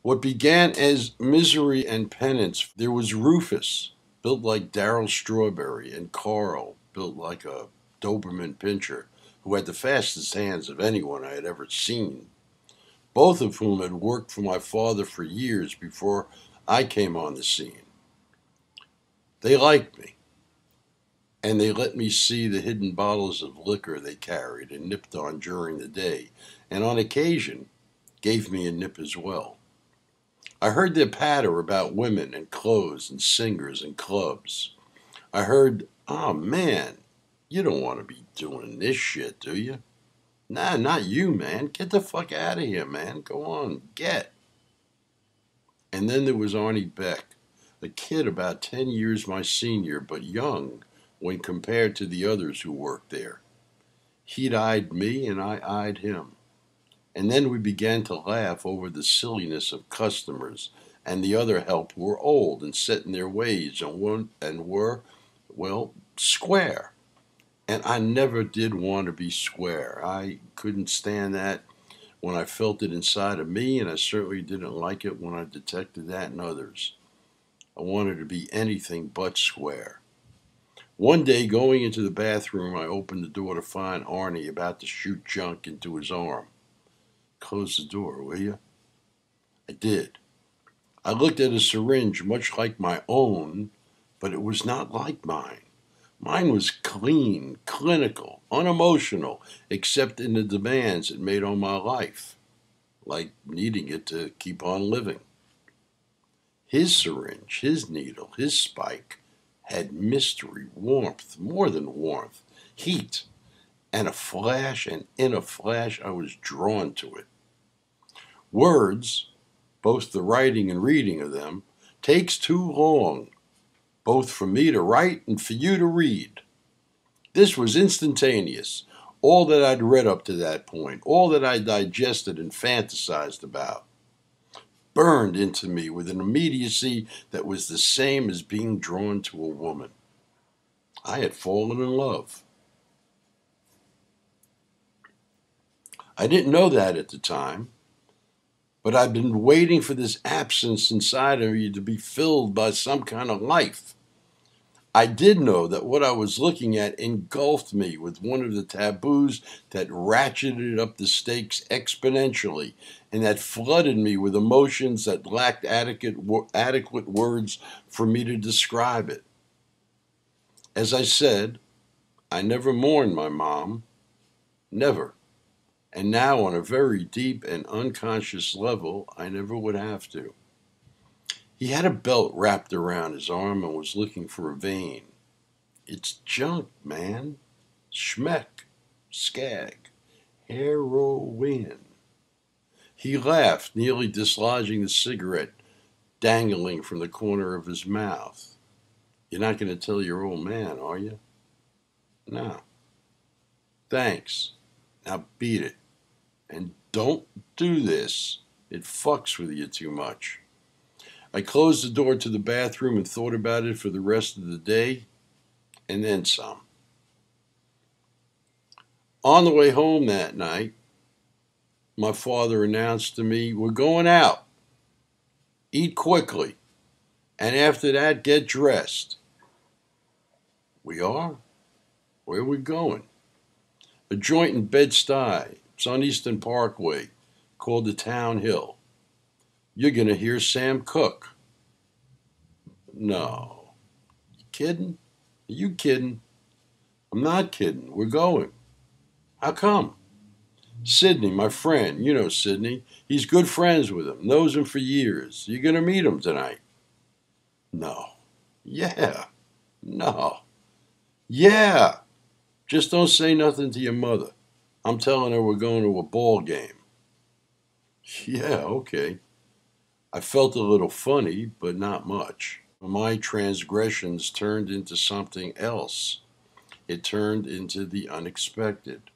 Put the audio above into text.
What began as misery and penance, there was Rufus, built like Darryl Strawberry, and Carl, built like a Doberman Pinscher, who had the fastest hands of anyone I had ever seen, both of whom had worked for my father for years before I came on the scene. They liked me, and they let me see the hidden bottles of liquor they carried and nipped on during the day, and on occasion gave me a nip as well. I heard their patter about women and clothes and singers and clubs. I heard, oh man, you don't want to be doing this shit, do you? Nah, not you, man. Get the fuck out of here, man. Go on, get. And then there was Arnie Beck, a kid about 10 years my senior, but young when compared to the others who worked there. He'd eyed me and I eyed him. And then we began to laugh over the silliness of customers and the other help who were old and set in their ways and were, well, square. And I never did want to be square. I couldn't stand that when I felt it inside of me, and I certainly didn't like it when I detected that in others. I wanted to be anything but square. One day, going into the bathroom, I opened the door to find Arnie about to shoot junk into his arm. Close the door, will you? I did. I looked at a syringe much like my own, but it was not like mine. Mine was clean, clinical, unemotional, except in the demands it made on my life, like needing it to keep on living. His syringe, his needle, his spike had mystery, warmth, more than warmth, heat, and a flash, and in a flash I was drawn to it. Words, both the writing and reading of them, takes too long, both for me to write and for you to read. This was instantaneous. All that I'd read up to that point, all that I digested and fantasized about, burned into me with an immediacy that was the same as being drawn to a woman. I had fallen in love. I didn't know that at the time, but I'd been waiting for this absence inside of me to be filled by some kind of life. I did know that what I was looking at engulfed me with one of the taboos that ratcheted up the stakes exponentially and that flooded me with emotions that lacked adequate words for me to describe it. As I said, I never mourned my mom. Never. And now, on a very deep and unconscious level, I never would have to. He had a belt wrapped around his arm and was looking for a vein. It's junk, man. Schmeck. Skag. Heroin. He laughed, nearly dislodging the cigarette dangling from the corner of his mouth. You're not going to tell your old man, are you? No. Thanks. Now beat it. And don't do this. It fucks with you too much. I closed the door to the bathroom and thought about it for the rest of the day, and then some. On the way home that night, my father announced to me, we're going out. Eat quickly. And after that, get dressed. We are? Where are we going? A joint in Bed-Stuy. It's on Eastern Parkway, called the Town Hill. You're going to hear Sam Cooke. No. You kidding? Are you kidding? I'm not kidding. We're going. How come? Sidney, my friend. You know Sidney. He's good friends with him. Knows him for years. You're going to meet him tonight. No. Yeah. No. Yeah. Just don't say nothing to your mother. I'm telling her we're going to a ball game. Yeah, okay. I felt a little funny, but not much. My transgressions turned into something else. It turned into the unexpected.